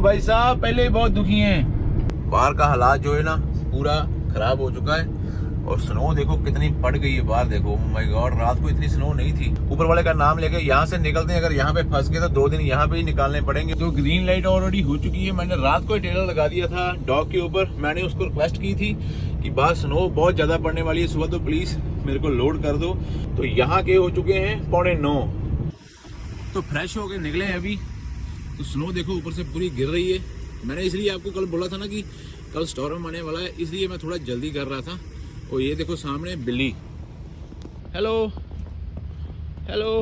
भाई साहब पहले ही बहुत दुखी हैं। बाहर का हालात जो है ना पूरा खराब हो चुका है और स्नो देखो कितनी पड़ गई है बाहर। देखो माय गॉड, रात को इतनी स्नो नहीं थी। ऊपर वाले का नाम लेके यहाँ से निकलते हैं, अगर यहाँ पे फंस गए तो 2 दिन यहाँ पे ही निकालने पड़ेंगे। तो ग्रीन लाइट ऑलरेडी हो चुकी है। मैंने रात को टेलर लगा दिया था डॉग के ऊपर। मैंने उसको रिक्वेस्ट की थी कि बाहर स्नो बहुत ज्यादा पड़ने वाली है सुबह, तो प्लीज मेरे को लोड कर दो। तो यहाँ के हो चुके हैं 8:45। तो फ्रेश होके निकले हैं अभी। तो स्नो देखो ऊपर से पूरी गिर रही है। मैंने इसलिए आपको कल बोला था ना कि कल स्टॉर्म आने वाला है, इसलिए मैं थोड़ा जल्दी कर रहा था। और ये देखो सामने बिल्ली। हेलो हेलो,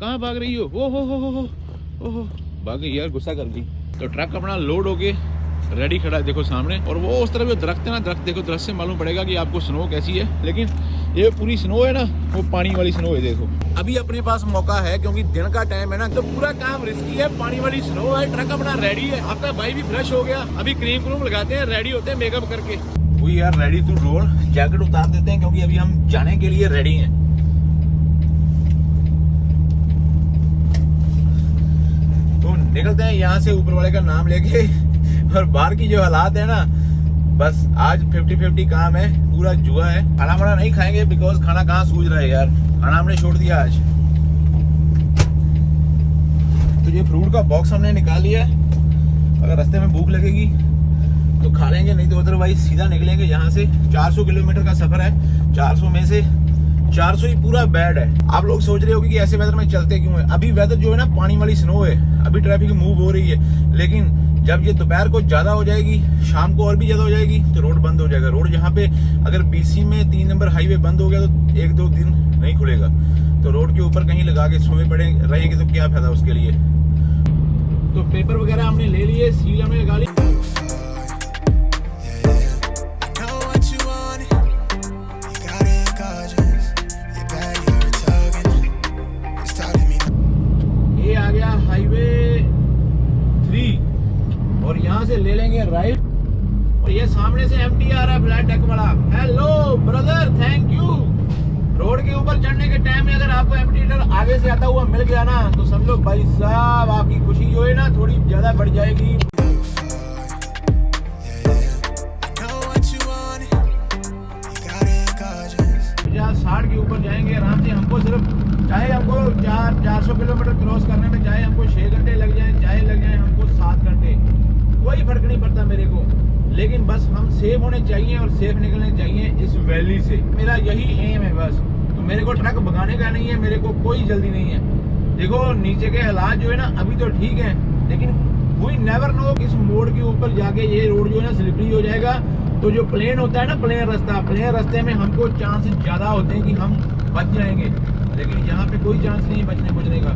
कहाँ भाग रही हो? ओहो भाग गई यार, गुस्सा कर गई। तो ट्रक अपना लोड होके रेडी खड़ा है देखो सामने। और वो उस तरफ जो दरख्त है ना, दरख्त देखो, दरख्त से मालूम पड़ेगा कि आपको स्नो कैसी है। लेकिन ये पूरी स्नो है ना, वो पानी वाली स्नो है। देखो अभी अपने पास मौका है क्योंकि दिन का टाइम है ना, तो पूरा काम रिस्की है। पानी वाली स्नो है, ट्रक अपना रेडी है। आपका भाई भी फ्रेश हो गया, अभी क्रीम क्रूम लगाते हैं, रेडी होते हैं मेकअप करके। We are ready to roll. Jacket उतार देते हैं क्योंकि अभी हम जाने के लिए रेडी हैं। तो निकलते हैं यहाँ से ऊपर वाले का नाम लेके। और बाहर की जो हालात है ना, बस आज 50-50 काम है, पूरा जुआ है। खाना वाना नहीं खाएंगे बिकॉज खाना कहाँ सूझ रहा है यार, खाना हमने छोड़ दिया आज। तो ये फ्रूट का बॉक्स हमने निकाल लिया है, अगर रास्ते में भूख लगेगी तो खा लेंगे, नहीं तो अदरवाइज सीधा निकलेंगे यहाँ से। 400 किलोमीटर का सफर है। 400 में से 400 ही पूरा बैड है। आप लोग सोच रहे होंगे कि ऐसे वेदर में चलते क्यों है। अभी वेदर जो है ना पानी वाली स्नो है, अभी ट्रैफिक मूव हो रही है। लेकिन जब ये दोपहर को ज्यादा हो जाएगी, शाम को और भी ज्यादा हो जाएगी, तो रोड बंद हो जाएगा। रोड यहाँ पे अगर BC में 3 नंबर हाईवे बंद हो गया तो 1-2 दिन नहीं खुलेगा। तो रोड के ऊपर कहीं लगा के सोए पड़े रहेंगे तो क्या फायदा उसके लिए। तो पेपर वगैरह हमने ले लिए, सील हमने लगा ली। ये आ गया हाईवे 3 और यहाँ से ले लेंगे राइट। और ये सामने से MT आ रहा है फ्लैट डेक वाला। Hello brother, thank you. Road के ऊपर चढ़ने के टाइम में अगर आपको MT आगे से आता हुआ मिल गया ना, तो समझो भाई साहब आपकी खुशी जो है ना थोड़ी ज्यादा बढ़ जाएगी। 50-60 के ऊपर जाएंगे आराम से। हमको सिर्फ चाहे हमको 400 किलोमीटर क्रॉस करने में चाहे हमको 6 घंटे लग जाए, चाहे लग जाए हमको 7 घंटे, कोई फर्क नहीं पड़ता मेरे को। लेकिन बस हम सेफ होने चाहिए और सेफ निकलने चाहिए इस वैली से। मेरा यही एम है बस। तो मेरे को ट्रक भगाने का नहीं है, मेरे को कोई जल्दी नहीं है। देखो नीचे के हालात जो है ना अभी तो ठीक है, लेकिन वी नेवर नो इस मोड़ के ऊपर जाके ये रोड जो है ना स्लिपरी हो जाएगा। तो जो प्लेन होता है ना, प्लेन रास्ते में हमको चांस ज्यादा होते हैं कि हम बच जाएंगे। लेकिन यहाँ पे कोई चांस नहीं है बचने का।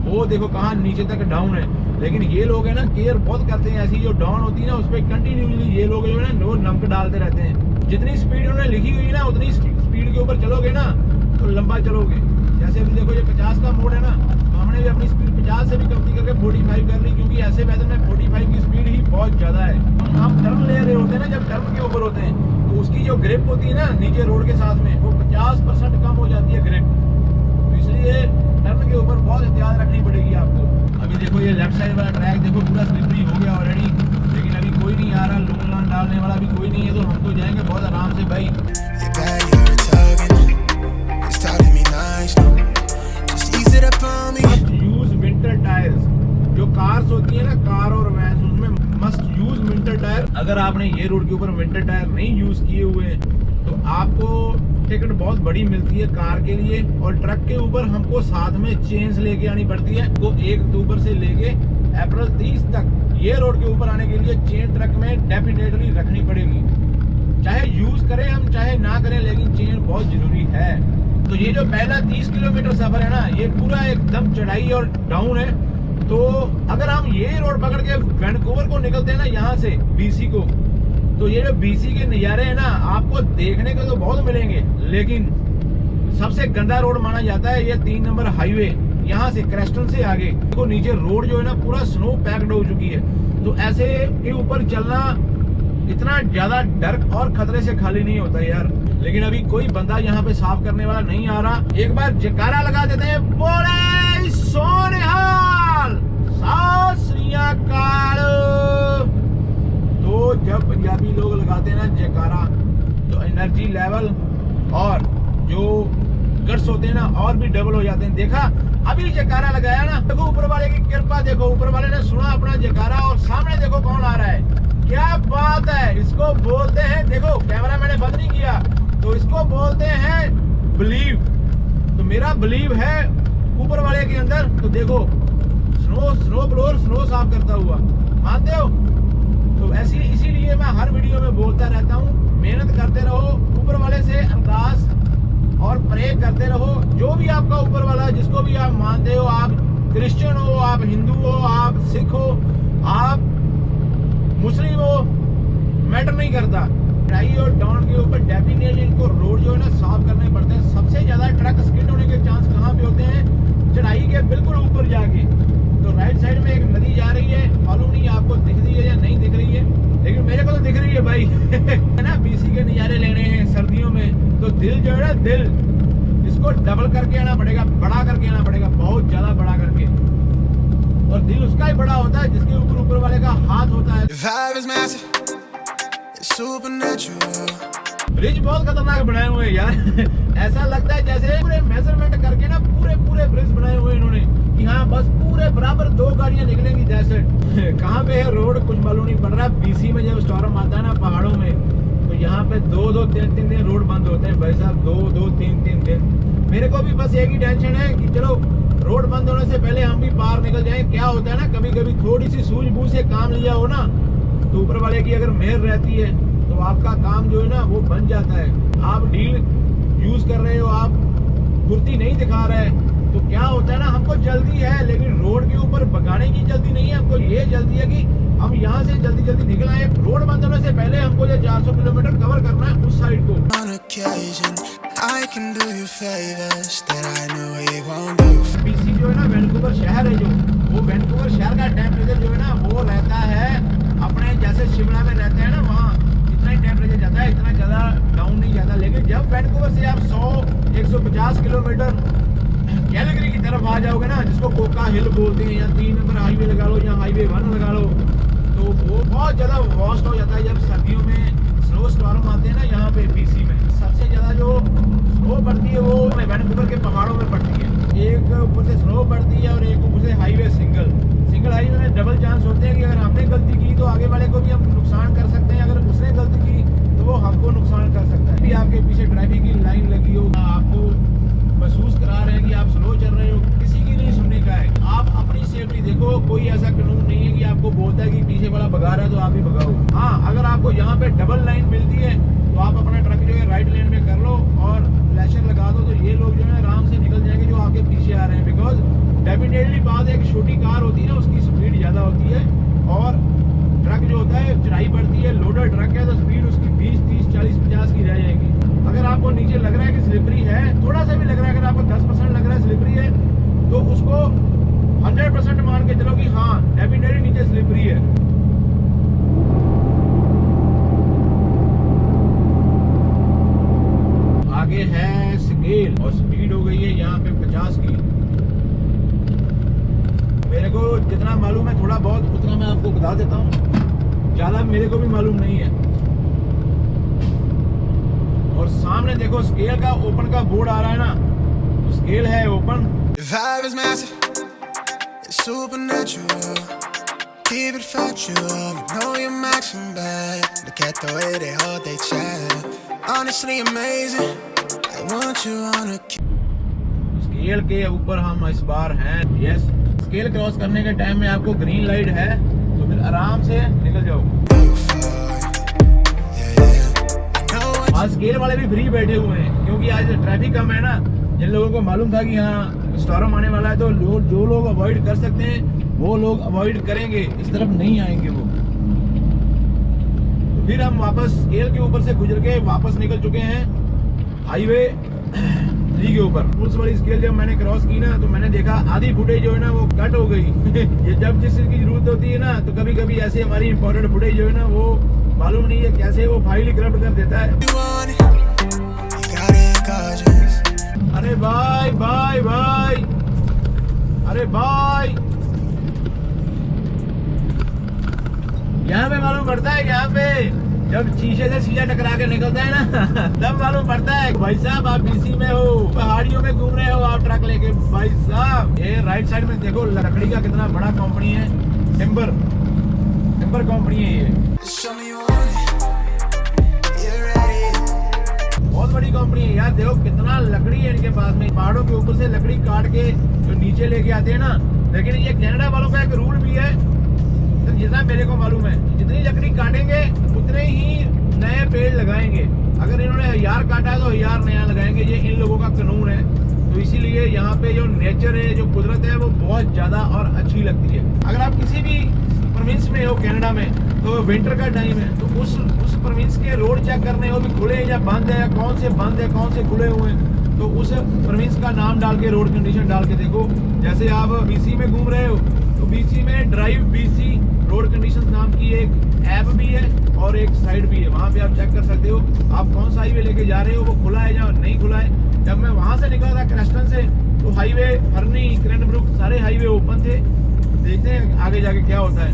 वो देखो कहाँ नीचे तक डाउन है। लेकिन ये लोग है ना केयर बहुत करते हैं। ऐसी जो डाउन होती है ना उस पर कंटिन्यूसली ये लोग जो है ना नमक डालते रहते हैं। जितनी स्पीड उन्होंने लिखी हुई है ना उतनी स्पीड के ऊपर चलोगे ना तो लंबा चलोगे। जैसे अभी देखो ये 50 का मोड़ है ना, तो हमने भी अपनी स्पीड 50 से भी कम करके 45 कर ली, क्योंकि ऐसे वेदर में 45 की स्पीड ही बहुत ज्यादा है। हम टर्न ले रहे होते हैं ना, जब टर्न के ऊपर होते हैं तो उसकी जो ग्रिप होती है ना नीचे रोड के साथ में, वो 50% कम हो जाती है ग्रिप। तो इसलिए टर्न के ऊपर बहुत एहतियात रखनी पड़ेगी आपको। अभी देखो ये लेफ्ट साइड वाला ट्रैक देखो पूरा स्लिपरी हो गया ऑलरेडी, लेकिन अभी कोई नहीं आ रहा, लॉन्ग लाइन डालने वाला भी कोई नहीं है। तो हम तो जाएंगे बहुत आराम से भाई। Use winter tyres. जो कार्स होती है ना, कार और वैन, उसमें मस्ट यूज विंटर टायर। अगर आपने ये रोड के ऊपर विंटर टायर नहीं यूज किए हुए हैं तो आपको टिकट बहुत बड़ी मिलती है कार के लिए। और ट्रक के ऊपर हमको साथ में चेन्स लेके आनी पड़ती है। तो 1 अक्टूबर से लेके अप्रैल 30 तक ये रोड के ऊपर आने के लिए चेन ट्रक में डेफिनेटली रखनी पड़ेगी। चाहे यूज करें हम चाहे ना करें, लेकिन चेन बहुत जरूरी है। तो ये जो पहला 30 किलोमीटर सफर है ना, ये पूरा एकदम चढ़ाई और डाउन है। तो अगर हम ये रोड पकड़ के वैनकूवर को निकलते हैं ना यहाँ से BC को, तो ये जो BC के नज़ारे हैं ना आपको देखने को तो बहुत मिलेंगे। लेकिन सबसे गंदा रोड माना जाता है ये 3 नंबर हाईवे, यहाँ से क्रेस्टन से आगे। तो नीचे रोड जो है ना पूरा स्नो पैक्ड हो चुकी है। तो ऐसे के ऊपर चलना इतना ज्यादा डर और खतरे से खाली नहीं होता यार। लेकिन अभी कोई बंदा यहाँ पे साफ करने वाला नहीं आ रहा। एक बार जयकारा लगा देते हैं, बोले सोनिहाल, सात श्री एनर्जी लेवल और जो गट्स होते हैं ना और भी डबल हो जाते हैं। देखा अभी जयकारा लगाया ना, देखो ऊपर वाले की कृपा, देखो ऊपर वाले ने सुना अपना जयकारा और सामने देखो कौन आ रहा है। क्या बात है, इसको बोलते हैं, देखो कैमरा मैंने बंद नहीं किया, तो इसको बोलते हैं बिलीव। तो मेरा बिलीव है ऊपर वाले के अंदर। तो देखो स्नो ब्लोअर स्नो साफ करता हुआ, मानते हो? तो ऐसी इसीलिए मैं हर वीडियो में बोलता रहता हूँ, मेहनत करते रहो, ऊपर वाले से अरदास और प्रे करते रहो। जो भी आपका ऊपर वाला, जिसको भी आप मानते हो, आप क्रिश्चियन हो, आप हिंदू हो, आप सिख हो, आप मुस्लिम हो, मैटर नहीं करता। चढ़ाई और डाउन के ऊपर डेफिनेटली इनको रोड जो है ना साफ करने पड़ते हैं। सबसे ज्यादा ट्रक स्किड होने के चांस कहाँ पे होते हैं? चढ़ाई के बिल्कुल ऊपर जाके। तो राइट साइड में एक नदी जा रही है, मालूम नहीं आपको दिख रही है या नहीं दिख रही है, लेकिन मेरे को तो दिख रही है भाई। है ना, बीसी के नज़ारे लेने हैं सर्दियों में, तो दिल जो है ना, दिल इसको डबल करके आना पड़ेगा, बड़ा करके आना पड़ेगा, बहुत ज्यादा बड़ा करके। और दिल उसका ही बड़ा होता है जिसके ऊपर वाले का हाथ होता है। ब्रिज बहुत खतरनाक बनाए हुए हैं यार। ऐसा लगता है जैसे पूरे मेजरमेंट करके ना पूरे ब्रिज बनाए हुए इन्होंने कि हाँ बस पूरे बराबर 2 गाड़ियां निकलेंगी जैसे। कहाँ पे है रोड कुछ मालूम नहीं पड़ रहा। बीसी में जब स्टॉर्म आता है ना पहाड़ों में, तो यहाँ पे 2-2, 3-3 दिन रोड बंद होते हैं भाई साहब, 2-2, 3-3 दिन। मेरे को भी बस एक ही टेंशन है कि चलो रोड बंद होने से पहले हम भी पार निकल जाएं। क्या होता है ना, कभी कभी थोड़ी सी सूझबूझ से काम लिया हो ना, तो ऊपर वाले की अगर मेहर रहती है तो आपका काम जो है ना वो बन जाता है। आप डील यूज कर रहे हो, आप फुर्ती नहीं दिखा रहे, तो क्या होता है ना, हमको जल्दी है, लेकिन रोड के ऊपर भगाने की जल्दी नहीं है। हमको ये जल्दी है कि हम यहाँ से जल्दी जल्दी निकल आए। रोड बंद होने से पहले हमको ये 400 किलोमीटर कवर करना है उस साइड को। बीसी जो है ना वैंकूवर शहर है, जो वो वैंकूवर शहर का टेम्परेचर जो है ना वो रहता है अपने जैसे शिमला में रहता है ना, वहाँ इतना ही टेम्परेचर जाता है, इतना ज़्यादा डाउन नहीं जाता। लेकिन जब वैंकूवर से आप 100-150 किलोमीटर कैलगरी की तरफ आ जाओगे ना, जिसको कोका हिल बोलते हैं, या 3 नंबर हाईवे लगा लो या हाईवे 1 लगा लो, तो वो बहुत ज़्यादा वॉस्ट हो जाता है। जब सर्दियों में स्नो स्टॉर्म आते हैं ना यहाँ पे बीसी में, सबसे ज़्यादा जो स्नो पड़ती है वो वैंकूवर के पहाड़ों में पड़ती है। एक ऊपर से स्नो पड़ती है और एक ऊपर से हाईवे सिंगल हाईवे में डबल चांस होते हैं कि अगर हमने गलती की तो आगे वाले को भी हम नुकसान कर सकते हैं, अगर उसने गलती की तो वो हमको नुकसान कर सकता है। भी आपके पीछे ट्रैफिक की लाइन लगी हो, आपको महसूस करा रहे हैं कि आप स्लो चल रहे हो, किसी की नहीं सुनने का है। आप अपनी सेफ्टी देखो, कोई ऐसा कानून नहीं है कि आपको बोलता है कि पीछे वाला भगा रहा है तो आप ही भगाओ। हाँ, अगर आपको यहाँ पे डबल लाइन मिलती है तो आप अपना ट्रक जो है राइट लेन में कर लो और फ्लैशर लगा दो, तो ये लोग जो है आराम से निकल जाएंगे जो आपके पीछे आ रहे हैं। बिकॉज डेफिनेटली बात है कि छोटी कार होती है ना, उसकी स्पीड ज़्यादा होती है, और ट्रक जो होता है चढ़ाई पड़ती है, लोडर ट्रक है, तो स्पीड उसकी 20, 30, 40, 50 की रह जाएगी। अगर आपको नीचे लग रहा है कि स्लिपरी है, थोड़ा सा भी लग रहा है, अगर आपको 10% लग रहा है स्लिपरी है, तो उसको 100% मान के चलो कि हाँ डेफिनेटली नीचे स्लिपरी है। आगे है स्केल और स्पीड हो गई है यहाँ पे 50 की। मेरे को जितना मालूम है थोड़ा बहुत उतना मैं आपको बता देता हूँ, ज़्यादा मेरे को भी मालूम नहीं है। और सामने देखो स्केल का ओपन का बोर्ड आ रहा है ना, तो स्केल है ओपन। स्केल के ऊपर हम इस बार हैं। यस, स्केल क्रॉस करने के टाइम में आपको ग्रीन लाइट है, तो फिर आराम से निकल जाओ। आज स्केल वाले भी फ्री बैठे हुए हैं क्योंकि आज ट्रैफिक कम है ना। जिन लोगों को मालूम था कि यहाँ स्टॉर्म आने वाला है, तो जो लोग अवॉइड कर सकते हैं वो लोग अवॉइड करेंगे, इस तरफ नहीं आएंगे वो। तो फिर हम वापस स्केल के ऊपर से गुजर के वापस निकल चुके हैं हाईवे 3 के ऊपर। पुलिस वाली स्केल जब मैंने क्रॉस की ना, तो मैंने देखा आधी फुटेज जो है ना वो कट हो गई। ये जब जिस चीज की जरूरत होती है ना, तो कभी कभी ऐसे हमारी इंपॉर्टेंट फुटेज जो है ना वो मालूम नहीं है कैसे वो फाइल ही करप्ट कर देता है। अरे भाई भाई भाई, अरे भाई, यहाँ पे मालूम पड़ता है, यहाँ पे जब शीशे से शीशा टकरा के निकलता है ना तब मालूम पड़ता है भाई साहब आप बीसी में हो, पहाड़ियों में घूम रहे हो आप ट्रक लेके। भाई साहब ये राइट साइड में देखो लकड़ी का कितना बड़ा कंपनी है, टिम्बर कंपनी है ये, बहुत बड़ी कंपनी है यार। देखो कितना लकड़ी है इनके पास में, पहाड़ों के ऊपर से लकड़ी काट के जो नीचे लेके आते हैं ना। लेकिन ये कनाडा वालों का एक रूल भी है, तो जितना मेरे को मालूम है, जितनी लकड़ी काटेंगे उतने ही नए पेड़ लगाएंगे। अगर इन्होंने 1000 काटा है तो 1000 नया लगाएंगे, ये इन लोगों का कानून है। तो इसीलिए यहाँ पे जो नेचर है, जो कुदरत है, वो बहुत ज्यादा और अच्छी लगती है। अगर आप किसी भी प्रोविंस में हो कनाडा में, तो विंटर का टाइम है, तो उस प्रोविंस के रोड चेक करने हो भी खुले हैं या बंद है, या कौन से बंद है कौन से खुले हुए हैं, तो उस प्रोविंस का नाम डाल के, रोड कंडीशन डाल के देखो। जैसे आप बीसी में घूम रहे हो तो बीसी में ड्राइव बीसी रोड कंडीशन नाम की एक ऐप भी है और एक साइट भी है, वहाँ पे आप चेक कर सकते हो आप कौन सा हाईवे लेके जा रहे हो, वो खुला है या नहीं खुला है। जब मैं वहाँ से निकला था क्रेस्टन से, तो हाईवे हरनी क्रैनब्रुक सारे हाईवे ओपन थे। देखते हैं आगे जाके क्या होता है।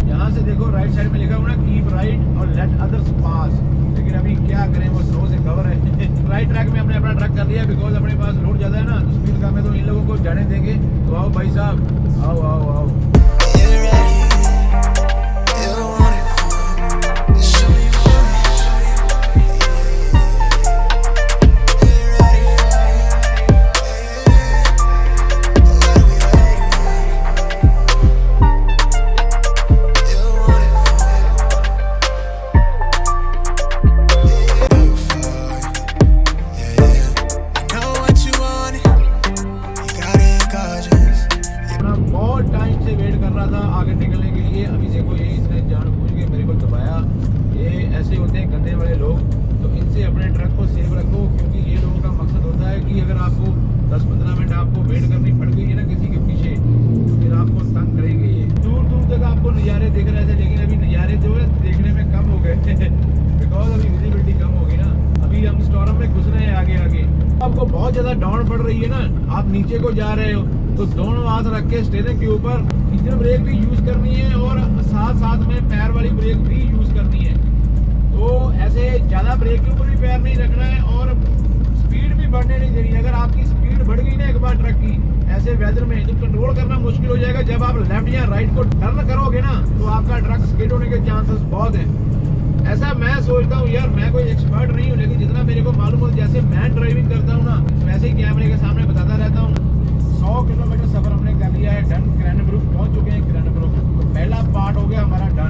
यहाँ से देखो राइट साइड में लिखा हुआ ना कीप राइट और लेट अदर्स पास, लेकिन अभी क्या करें वो स्नो से कवर है। राइट ट्रैक में हमने अपना ट्रक कर लिया, बिकॉज अपने पास लोड ज्यादा है ना, तो स्पीड कम है, तो इन लोगों को जाने देंगे। तो आओ भाई साहब, आओ आओ आओ। आपको बहुत ज्यादा डाउन पड़ रही है ना, आप नीचे को जा रहे हो, तो दोनों हाथ रख के स्टीयरिंग के ऊपर इंजन ब्रेक भी यूज करनी है और साथ साथ में पैर वाली ब्रेक भी यूज करनी है। तो ऐसे ज्यादा ब्रेक के ऊपर भी पैर नहीं रखना है और स्पीड भी बढ़ने नहीं देनी। अगर आपकी स्पीड बढ़ गई ना एक बार ट्रक की, ऐसे वेदर में तो कंट्रोल करना मुश्किल हो जाएगा। जब आप लेफ्ट या राइट को टर्न करोगे ना, तो आपका ट्रक स्किड होने के चांसेस बहुत है। ऐसा मैं सोचता हूँ यार, मैं कोई एक्सपर्ट नहीं हूँ, लेकिन जितना मेरे को मालूम हो, जैसे मैं ड्राइविंग करता हूँ ना, वैसे ही कैमरे के सामने बताता रहता हूँ। 100 किलोमीटर सफर हमने कर लिया है, डन। क्रैनब्रुक पहुँच चुके हैं। क्रैनब्रुक तो पहला पार्ट हो गया हमारा डन।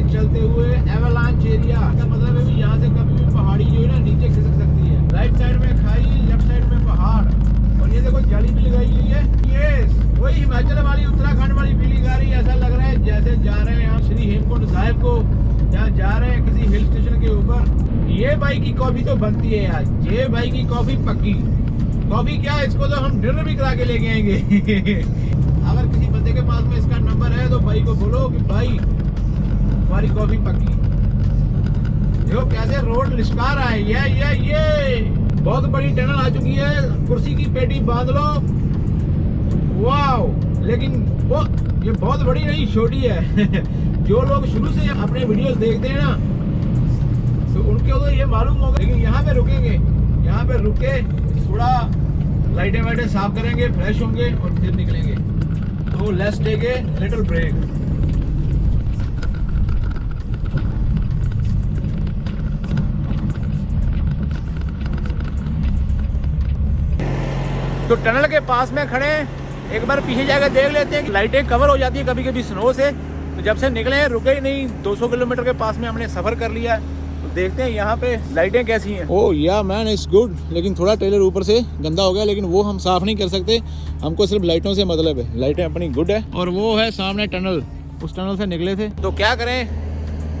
चलते हुए एवलांच एरिया का मतलब है भी यहाँ से कभी भी पहाड़ी जो है ना नीचे खिसक सकती है। राइट साइड में खाई, लेफ्ट साइड में पहाड़, और ये देखो जाली भी लगाई हुई है। ये वही हिमाचल वाली, उत्तराखंड वाली फीलिंग आ रही है। ऐसा लग रहा है जैसे जा रहे हैं हम श्री हेमकुंड साहिब को, जहाँ जा रहे हैं किसी हिल स्टेशन के ऊपर। ये भाई की कॉफी तो बनती है यार, ये भाई की कॉफी पक्की। कॉफी क्या, इसको तो हम डिनर भी करा के लेके आएंगे। अगर किसी बंदे के पास में इसका नंबर है तो भाई को बोलो कि भाई हमारी कॉफी पक्की। देखो कैसे रोड लिशका रहा है। ये बहुत बड़ी टनल आ चुकी है, कुर्सी की पेटी बांध लो। वाओ, लेकिन वो ये बहुत बड़ी नहीं, छोटी है। जो लोग शुरू से अपने वीडियोस देखते हैं ना, तो उनके तो ये मालूम होगा। लेकिन यहाँ पे रुकेंगे, यहाँ पे रुके थोड़ा लाइटें वाइटें साफ करेंगे, फ्रेश होंगे और फिर निकलेंगे। तो let's take a little break. तो टनल के पास में खड़े हैं, एक बार पीछे जाकर देख लेते हैं कि लाइटें कवर हो जाती है कभी कभी स्नो से। तो जब से निकले हैं रुके ही नहीं, 200 किलोमीटर के पास में हमने सफ़र कर लिया है। तो देखते हैं यहाँ पे लाइटें कैसी हैं। ओह या मैन इट्स गुड, लेकिन थोड़ा ट्रेलर ऊपर से गंदा हो गया, लेकिन वो हम साफ़ नहीं कर सकते, हमको सिर्फ लाइटों से मतलब है। लाइटें अपनी गुड है और वो है सामने टनल, उस टनल से निकले थे। तो क्या करें,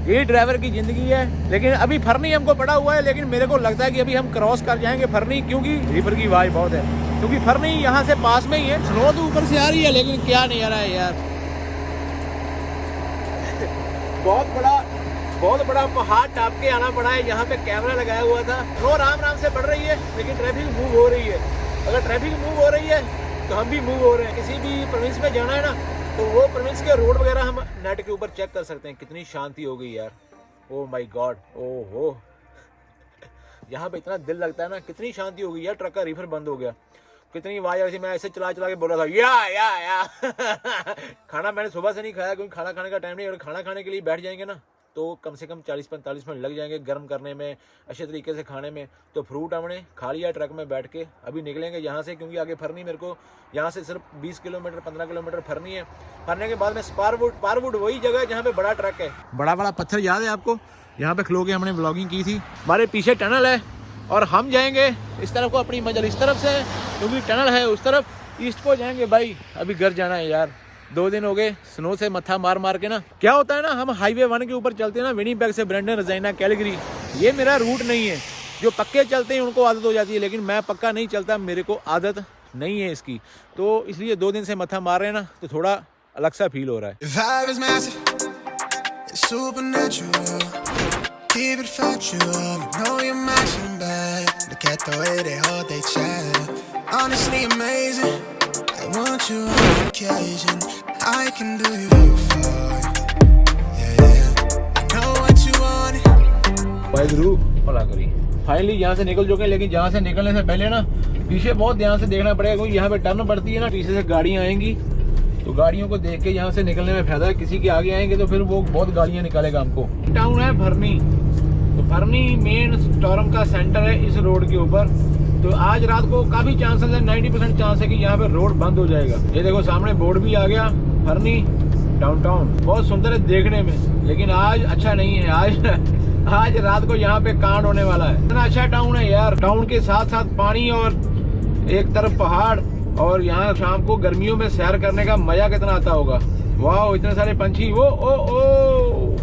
ये ड्राइवर की ज़िंदगी है। लेकिन अभी फरनी हमको पड़ा हुआ है, लेकिन मेरे को लगता है कि अभी हम क्रॉस कर जाएंगे फरनी, क्योंकि रिवर की आवाज़ बहुत है, क्योंकि फरनी यहाँ से पास में ही है। स्नो तो ऊपर से आ रही है, लेकिन क्या नहीं आ रहा है यार। बहुत बड़ा पहाड़ टाप के आना पड़ा है। यहाँ पे कैमरा लगाया हुआ था। स्नो आराम से बढ़ रही है, लेकिन ट्रैफिक मूव हो रही है। अगर ट्रैफिक मूव हो रही है तो हम भी मूव हो रहे हैं। किसी भी प्रोविंस में जाना है ना, तो वो प्रोविंस के रोड वगैरह हम नेट के ऊपर चेक कर सकते हैं। कितनी शांति हो गई यार, ओह माय गॉड, ओहो यहाँ पे इतना दिल लगता है ना, कितनी शांति हो गई यार। ट्रक का रिफर बंद हो गया, कितनी आवाज आ रही थी। मैं ऐसे चला के बोल रहा था या खाना मैंने सुबह से नहीं खाया, क्योंकि खाना खाने का टाइम नहीं। अगर खाना खाने के लिए बैठ जाएंगे ना, तो कम से कम 40-45 मिनट लग जाएंगे गर्म करने में, अच्छे तरीके से खाने में। तो फ्रूट हमने खा लिया ट्रक में बैठ के। अभी निकलेंगे यहाँ से, क्योंकि आगे फरनी, मेरे को यहाँ से सिर्फ 20 किलोमीटर 15 किलोमीटर फरनी है। फरने के बाद में स्पारवुड वही जगह है जहाँ पे बड़ा ट्रक है। बड़ा पत्थर याद है आपको, यहाँ पे खलो के हमने ब्लॉगिंग की थी। हमारे पीछे टनल है और हम जाएंगे इस तरफ को, अपनी मंजिल इस तरफ से है, क्योंकि टनल है उस तरफ। ईस्ट को जाएंगे भाई, अभी घर जाना है यार। 2 दिन हो गए स्नो से मत्था मार के ना। क्या होता है ना, हम हाईवे 1 के ऊपर चलते हैं ना, विनिपेग से ब्रेंडन, रजाइना, कैलगरी, ये मेरा रूट नहीं है। जो पक्के चलते हैं उनको आदत हो जाती है, लेकिन मैं पक्का नहीं चलता, मेरे को आदत नहीं है इसकी। तो इसलिए 2 दिन से मत्था मार रहे हैं ना, तो थोड़ा अलग सा फील हो रहा है। Keep it factual, know you're matching back. Look at the way they hold they chat. Honestly amazing, I want you on occasion. I can do you for, yeah. I know what you want. भाई गुरु भला करी, finally यहाँ से निकल चुके हैं। लेकिन यहाँ से निकलने से पहले ना पीछे बहुत ध्यान से देखना पड़ेगा, क्योंकि यहाँ पे टर्न पड़ती है ना, पीछे से गाड़ियाँ आएंगी। तो गाड़ियों को देख के यहाँ से निकलने में फायदा है। किसी के आगे आएंगे तो फिर वो बहुत गाड़ियाँ निकालेगा हमको। टाउन है फरनी, तो फरनी मेन स्टॉर्म का सेंटर है इस रोड के ऊपर। तो आज रात को काफ़ी चांसेस है, 90% चांस है कि यहाँ पे रोड बंद हो जाएगा। ये देखो सामने बोर्ड भी आ गया, फरनी डाउनटाउन। बहुत सुंदर है देखने में, लेकिन आज अच्छा नहीं है। आज रात को यहाँ पे कांड होने वाला है। इतना अच्छा टाउन है यार, टाउन के साथ साथ पानी और एक तरफ पहाड़, और यहाँ शाम को गर्मियों में सैर करने का मजा कितना आता होगा। वाह, इतने सारे पंछी। ओ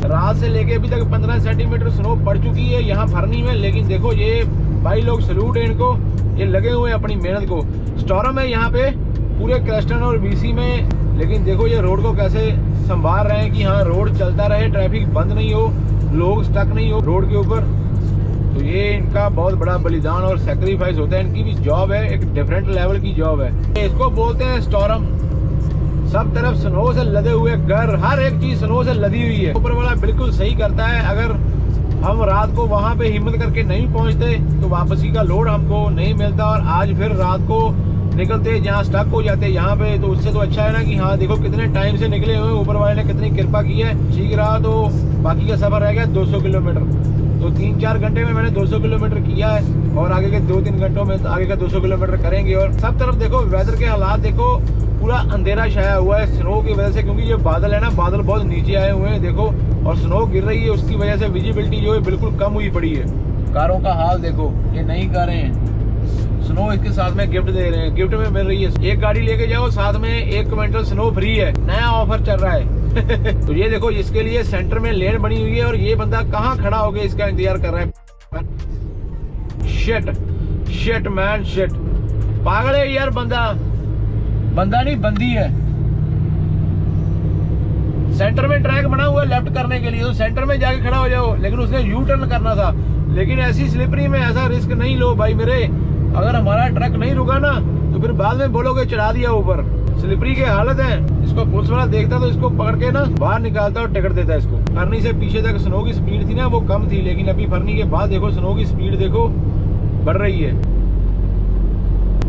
रात से लेके अभी तक 15 सेंटीमीटर स्नो पड़ चुकी है यहाँ फरनी में। लेकिन देखो ये भाई लोग, सलूट है इनको, ये लगे हुए हैं अपनी मेहनत को। स्टॉर्म है यहाँ पे पूरे क्रेस्टन और बीसी में, लेकिन देखो ये रोड को कैसे संभाल रहे हैं कि हाँ रोड चलता रहे, ट्रैफिक बंद नहीं हो, लोग स्टक नहीं हो रोड के ऊपर। तो ये इनका बहुत बड़ा बलिदान और सेक्रीफाइस होता है। इनकी भी जॉब है, एक डिफरेंट लेवल की जॉब है। इसको बोलते हैं स्टॉर्म। सब तरफ स्नो से लदे हुए घर, हर एक चीज स्नो से लदी हुई है। ऊपर वाला बिल्कुल सही करता है। अगर हम रात को वहां पे हिम्मत करके नहीं पहुंचते तो वापसी का लोड हमको नहीं मिलता, और आज फिर रात को निकलते जहाँ स्टक हो जाते यहाँ पे। तो उससे तो अच्छा है ना कि हाँ देखो कितने टाइम से निकले हुए, ऊपर वाले ने कितनी कृपा की है। ठीक रहा तो बाकी का सफर रह गया 200 किलोमीटर। तो 3-4 घंटे में मैंने 200 किलोमीटर किया है, और आगे के 2-3 घंटों में आगे का 200 किलोमीटर करेंगे। और सब तरफ देखो वेदर के हालात देखो, पूरा अंधेरा छाया हुआ है स्नो की वजह से, क्योंकि ये बादल है ना, बादल बहुत नीचे आए हुए हैं देखो, और स्नो गिर रही है, उसकी वजह से विजिबिलिटी जो है बिल्कुल कम हुई पड़ी है। कारों का हाल देखो, ये नई कारें हैं, स्नो इसके साथ में गिफ्ट दे रहे हैं, गिफ्ट में मिल रही है। एक गाड़ी लेके जाओ, साथ में 1 क्विंटल स्नो फ्री है, नया ऑफर चल रहा है। तो ये देखो, इसके लिए सेंटर में लेन बनी हुई है, और ये बंदा कहाँ खड़ा होके इसका इंतजार कर रहा है। शिट मैन शिट, पागल है यार बंदा नहीं बंदी है। सेंटर में ट्रैक बना हुआ है लेफ्ट करने के लिए, तो सेंटर में जाके खड़ा हो जाओ। लेकिन उसने यू टर्न करना था, लेकिन ऐसी स्लिपरी में ऐसा रिस्क नहीं लो भाई मेरे। अगर हमारा ट्रक नहीं रुका ना, तो फिर बाद में बोलोगे चढ़ा दिया ऊपर। स्लिपरी के हालत है। इसको पुलिस वाला देखता तो इसको पकड़ के ना बाहर निकालता और टिकट देता इसको। फरनी से पीछे तक स्नो की स्पीड थी ना, वो कम थी, लेकिन अभी फरनी के बाद देखो स्नो की स्पीड देखो बढ़ रही है।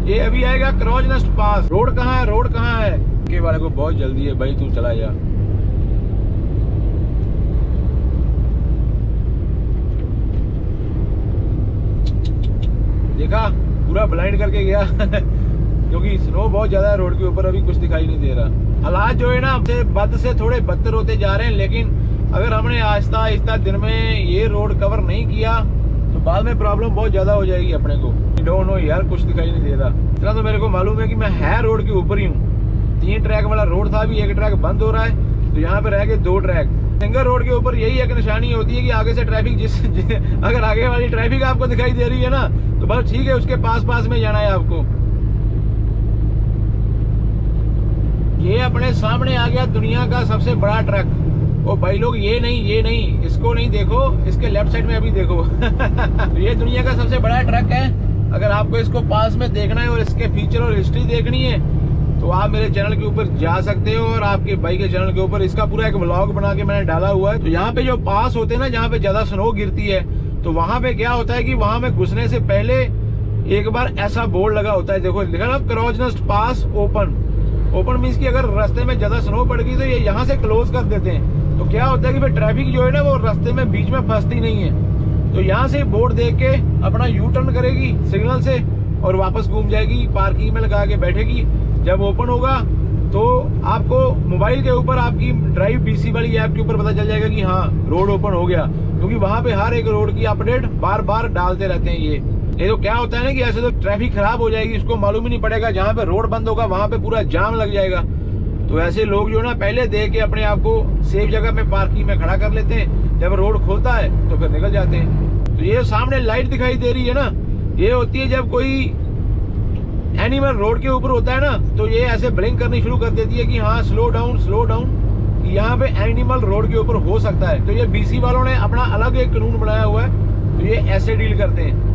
ये अभी आएगा क्रॉज नेस्ट पास। रोड कहाँ है, रोड कहाँ है? के वाले को बहुत जल्दी है भाई, तू चला जा। देखा, पूरा ब्लाइंड करके गया क्योंकि स्नो बहुत ज्यादा है रोड के ऊपर, अभी कुछ दिखाई नहीं दे रहा। हालात जो है ना बद से थोड़े बदतर होते जा रहे हैं, लेकिन अगर हमने आहिस्ता आहिस्ता दिन में ये रोड कवर नहीं किया तो बाद में प्रॉब्लम बहुत ज्यादा हो जाएगी अपने को। डोंट नो यार, कुछ दिखाई नहीं दे रहा। इतना तो मेरे को मालूम है कि मैं है रोड के ऊपर ही हूँ। 3 ट्रैक वाला रोड था, अभी 1 ट्रैक बंद हो रहा है, तो यहाँ पे रह गए 2 ट्रैक। सिंगल रोड के ऊपर यही एक निशानी होती है कि आगे से ट्रैफिक अगर आगे वाली ट्रैफिक आपको दिखाई दे रही है ना तो बस ठीक है, उसके पास में जाना है आपको। ये अपने सामने आ गया दुनिया का सबसे बड़ा ट्रक। ओ भाई लोग, ये नहीं, इसको नहीं देखो, इसके लेफ्ट साइड में अभी देखो तो ये दुनिया का सबसे बड़ा ट्रक है। अगर आपको इसको पास में देखना है और इसके फीचर और हिस्ट्री देखनी है तो आप मेरे चैनल के ऊपर जा सकते हो, और आपके भाई के चैनल के ऊपर इसका पूरा एक व्लॉग बना के मैंने डाला हुआ है। तो यहाँ पे जो पास होते हैं ना, जहाँ पे ज्यादा स्नो गिरती है, तो वहां पे क्या होता है कि वहां में घुसने से पहले एक बार ऐसा बोर्ड लगा होता है, देखो लिखा ना, क्रॉज नेस्ट पास ओपन मीन्स की अगर रास्ते में ज्यादा स्नो पड़ गई तो ये यहाँ से क्लोज कर देते हैं। तो क्या होता है कि भाई ट्रैफिक जो है ना वो रास्ते में बीच में फंसती नहीं है। तो यहाँ से बोर्ड देख के अपना यू टर्न करेगी सिग्नल से और वापस घूम जाएगी, पार्किंग में लगा के बैठेगी। जब ओपन होगा तो आपको मोबाइल के ऊपर आपकी ड्राइव बीसी वाली ऐप के ऊपर पता चल जाएगा कि हाँ रोड ओपन हो गया, क्योंकि वहां पे हर एक रोड की अपडेट बार डालते रहते हैं ये तो क्या होता है ना कि ऐसे तो ट्रैफिक खराब हो जाएगी, उसको मालूम ही नहीं पड़ेगा। जहाँ पे रोड बंद होगा वहां पे पूरा जाम लग जाएगा। तो ऐसे लोग जो ना पहले देख के अपने आप को सेफ जगह में पार्किंग में खड़ा कर लेते हैं, जब रोड खोलता है तो फिर निकल जाते हैं। तो ये सामने लाइट दिखाई दे रही है ना, ये होती है जब कोई एनिमल रोड के ऊपर होता है ना, तो ये ऐसे ब्लिंक करनी शुरू कर देती है कि हाँ स्लो डाउन, यहाँ पे एनिमल रोड के ऊपर हो सकता है। तो ये बीसी वालों ने अपना अलग एक कानून बनाया हुआ है, तो ये ऐसे डील करते हैं।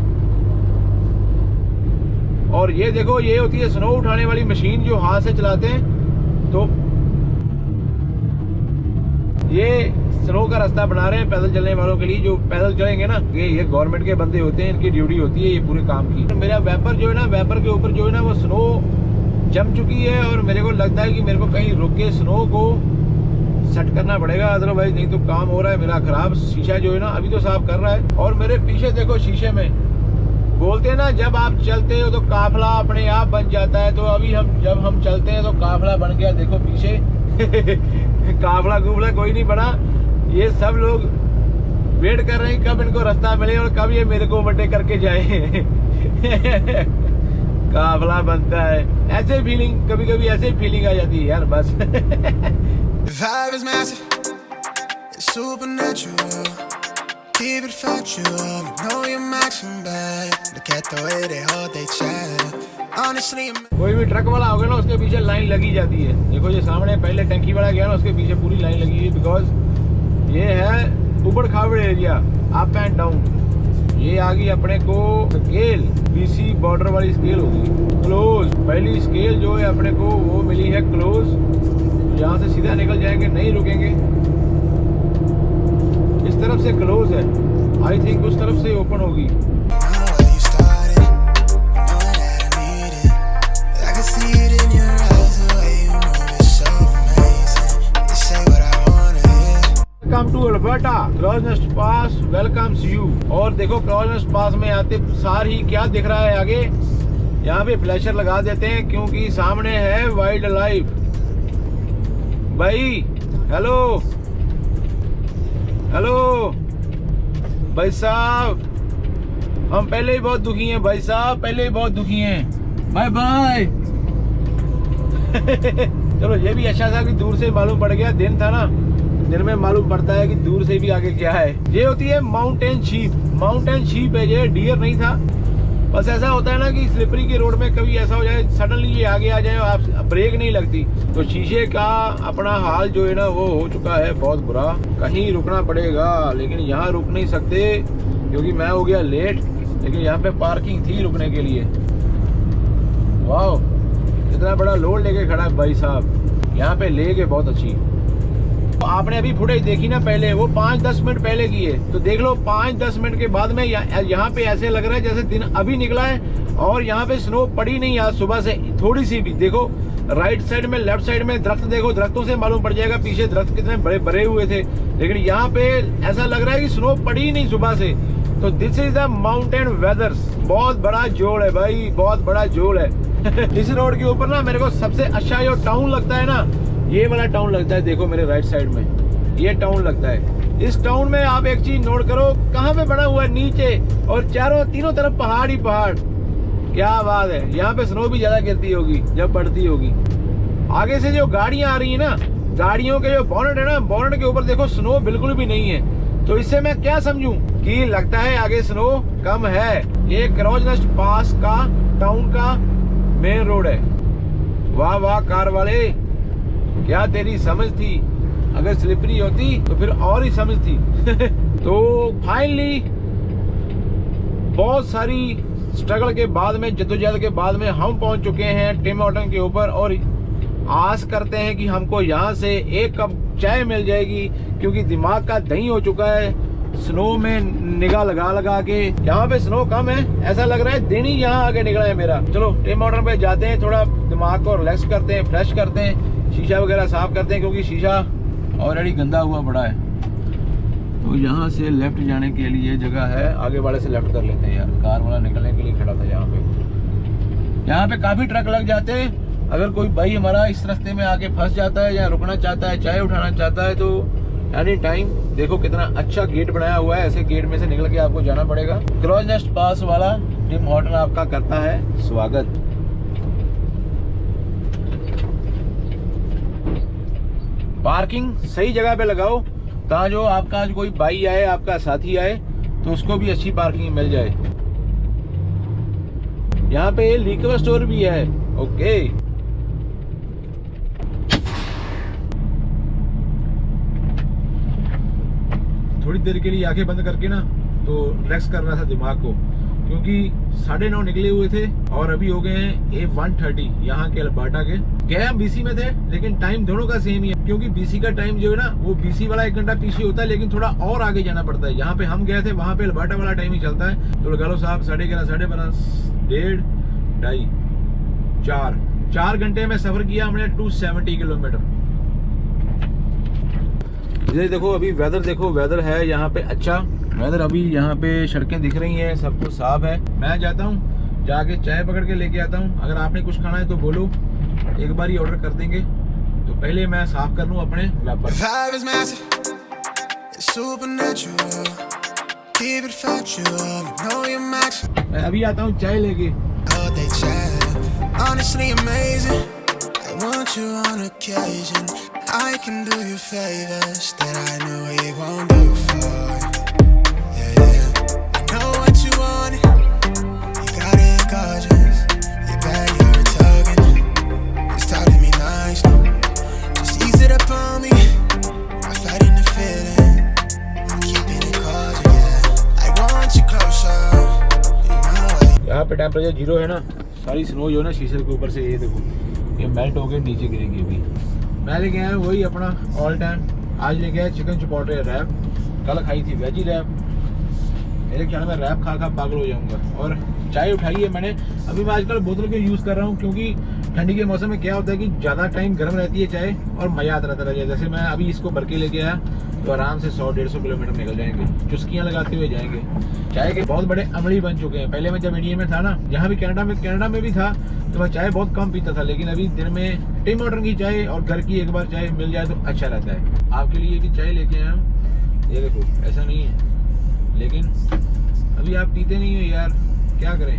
और ये देखो, ये होती है स्नो उठाने वाली मशीन जो हाथ से चलाते हैं। तो ये स्नो का रास्ता बना रहे हैं पैदल चलने वालों के लिए, जो पैदल चलेंगे ना, ये गवर्नमेंट के बंदे होते हैं, इनकी ड्यूटी होती है ये पूरे काम की। मेरा वेपर जो है ना, वेपर के ऊपर जो है ना वो स्नो जम चुकी है, और मेरे को लगता है कि मेरे को कहीं रुक के स्नो को सेट करना पड़ेगा, अदरवाइज नहीं तो काम हो रहा है मेरा खराब। शीशा जो है ना अभी तो साफ कर रहा है, और मेरे पीछे देखो शीशे में बोलते हैं ना, जब आप चलते हो तो काफिला अपने आप बन जाता है। तो अभी जब हम चलते हैं तो काफिला बन गया, देखो पीछे काफिला कुफला कोई नहीं बना। ये सब लोग वेट कर रहे हैं कब इनको रास्ता मिले और कब ये मेरे को ओवरटेक करके जाए काफिला बनता है। ऐसे फीलिंग, कभी कभी ऐसे फीलिंग आ जाती है यार, बस Keep it factual, know you're maxing back. Look at the way they hold they chat. Honestly, कोई भी ट्रक वाला होगा ना उसके पीछे लाइन लगी जाती है। देखो ये सामने पहले टंकी वाला गया ना, उसके पीछे पूरी लाइन लगी है, बिकॉज ये है उबड़ खाबड़ एरिया, अप एंड डाउन। ये आ गई अपने को स्केल, बीसी बॉर्डर वाली स्केल होगी क्लोज। पहली स्केल जो है अपने को वो मिली है क्लोज, यहाँ से सीधा निकल जाएंगे, नहीं रुकेंगे। इस तरफ से क्लोज है, आई थिंक उस तरफ से ओपन होगी। Welcome to Alberta, Crowsnest pass welcomes you. और देखो क्रॉज नेस्ट पास में आते सार ही क्या दिख रहा है आगे, यहाँ पे फ्लैशर लगा देते हैं क्योंकि सामने है वाइल्ड लाइफ। भाई हेलो भाई साहब, हम पहले ही बहुत दुखी हैं भाई साहब, पहले ही बहुत दुखी हैं। बाय बाय चलो ये भी अच्छा था कि दूर से मालूम पड़ गया, दिन था ना, दिन में मालूम पड़ता है कि दूर से भी आगे क्या है। ये होती है माउंटेन शीप है, ये डियर नहीं था। बस ऐसा होता है ना कि स्लिपरी की रोड में कभी ऐसा हो जाए सडनली ये आगे आ जाए और आप ब्रेक नहीं लगती, तो शीशे का अपना हाल जो है ना वो हो चुका है बहुत बुरा। कहीं रुकना पड़ेगा, लेकिन यहाँ रुक नहीं सकते क्योंकि मैं हो गया लेट, लेकिन यहाँ पे पार्किंग थी रुकने के लिए। वाह इतना बड़ा लोड लेके खड़ा है भाई साहब, यहाँ पे लेके बहुत अच्छी। आपने अभी फुटेज देखी ना पहले, वो 5-10 मिनट पहले की है, तो देख लो 5-10 मिनट के बाद में यहाँ पे ऐसे लग रहा है जैसे दिन अभी निकला है और यहाँ पे स्नो पड़ी नहीं आज सुबह से थोड़ी सी भी। देखो राइट साइड में, लेफ्ट साइड में दरख्त देखो, दरख्तों से मालूम पड़ जाएगा पीछे दरख्त कितने बड़े बड़े हुए थे, लेकिन यहाँ पे ऐसा लग रहा है कि स्नो पड़ी नहीं सुबह से। तो दिस इज द माउंटेन वेदर्स। बहुत बड़ा जोड़ है भाई, बहुत बड़ा जोड़ है। इस रोड के ऊपर ना मेरे को सबसे अच्छा जो टाउन लगता है ना, ये वाला टाउन लगता है। देखो मेरे राइट साइड में ये टाउन लगता है। इस टाउन में आप एक चीज नोट करो, कहाँ पे बना हुआ है, नीचे, और तीनों तरफ पहाड़ ही पहाड़। क्या बात है। यहाँ पे स्नो भी ज्यादा गिरती होगी जब पड़ती होगी। आगे से जो गाड़ियां आ रही है ना, गाड़ियों के जो बॉनेट है ना, बॉनेट के ऊपर देखो स्नो बिल्कुल भी नहीं है। तो इससे मैं क्या समझूं कि लगता है आगे स्नो कम है। ये क्रॉज नेस्ट पास का टाउन का मेन रोड है। वाह वाह कार वाले, क्या तेरी समझ थी। अगर स्लिपरी होती तो फिर और ही समझ थी। तो फाइनली बहुत सारी स्ट्रगल के बाद में, जद्दोजहद के बाद में हम पहुंच चुके हैं टिम हॉर्टन के ऊपर, और आस करते हैं कि हमको यहाँ से एक कप चाय मिल जाएगी, क्योंकि दिमाग का दही हो चुका है स्नो में निगाह लगा लगा के। यहाँ पे स्नो कम है, ऐसा लग रहा है दिन ही यहाँ आगे निकला है मेरा। चलो टिम हॉर्टन पे जाते हैं, थोड़ा दिमाग को रिलैक्स करते हैं, फ्रेश करते हैं, शीशा वगैरह साफ करते हैं, क्योंकि शीशा ऑलरेडी गंदा हुआ पड़ा है। तो यहाँ से लेफ्ट जाने के लिए जगह है, आगे वाले से लेफ्ट कर लेते हैं यार। कार वाला निकलने के लिए खड़ा था यहाँ पे। यहाँ पे काफी ट्रक लग जाते हैं। अगर कोई भाई हमारा इस रास्ते में आके फंस जाता है या रुकना चाहता है, चाय उठाना चाहता है, तो एनी टाइम। देखो कितना अच्छा गेट बनाया हुआ है, ऐसे गेट में से निकल के आपको जाना पड़ेगा। क्रॉज नेस्ट पास वाला टिम हॉर्टन आपका करता है स्वागत। पार्किंग सही जगह पे लगाओ, ताकि जो आपका कोई भाई आए, आपका साथी आए, तो उसको भी अच्छी पार्किंग मिल जाए। यहाँ पे लिक्वर स्टोर भी है। ओके, थोड़ी देर के लिए आंखें बंद करके ना तो रिलैक्स कर रहा था दिमाग को, क्योंकि 9:30 निकले हुए थे और अभी हो गए हैं 1:30 यहाँ के अल्बर्टा के। गए हम बीसी में थे, लेकिन टाइम दोनों का सेम ही है, क्योंकि बीसी का टाइम जो है ना, वो बीसी वाला 1 घंटा पीछे होता है, लेकिन थोड़ा और आगे जाना पड़ता है। यहाँ पे हम गए थे, वहाँ पे अल्बर्टा वाला टाइम ही चलता है। तो लगा लो साहब 11:30, 12:30, 1.5, 2.5, 4 घंटे में सफर किया हमने 270 किलोमीटर। इधर देखो, अभी वेदर देखो, वेदर है यहाँ पे अच्छा वेदर। अभी यहाँ पे सड़कें दिख रही हैं, सब कुछ साफ है। मैं जाता हूँ, जाके चाय पकड़ के लेके आता हूँ। अगर आपने कुछ खाना है तो बोलो, एक बार ही ऑर्डर कर देंगे। तो पहले मैं साफ कर लूँ अपने लैपटॉप। मैं अभी आता हूँ चाय लेके। I can do you favors that I know you won't do for. Yeah, yeah. I know what you want. You got it gorgeous. You're bad, you're tugging. It's talking me nice. Just ease it up on me. I'm fighting the feeling. I'm keeping it cordial, yeah. I want you closer. You know it. यहाँ पे temperature 0 है ना, सारी snow जो है ना शीशे के ऊपर से, ये देखो, ये मेल्ट होके नीचे गिरेगी। अभी मैं लेके आया वही अपना ऑल टाइम। आज लेके आया चिकन चिपोटले रैप। कल खाई थी वेजी रैप। मेरे ख्याल में रैप खा खा पागल हो जाऊंगा। और चाय उठाई है मैंने। अभी मैं आजकल बोतल के यूज़ कर रहा हूँ, क्योंकि ठंडी के मौसम में क्या होता है कि ज़्यादा टाइम गर्म रहती है चाय और मज़ा आता रहता है। जैसे मैं अभी इसको भर के लेके आया तो आराम से 100-150 किलोमीटर निकल जाएंगे, चुस्कियाँ लगाते हुए जाएंगे। चाय के बहुत बड़े अमली बन चुके हैं। पहले मैं जब इंडिया में था ना, यहाँ भी कनाडा में भी था, तो मैं चाय बहुत कम पीता था। लेकिन अभी दिन में टिम हॉर्टन की चाय और घर की एक बार चाय मिल जाए तो अच्छा रहता है। आपके लिए भी चाय लेके आया हूँ। ये देखो, ऐसा नहीं है, लेकिन अभी आप पीते नहीं हो यार, क्या करें।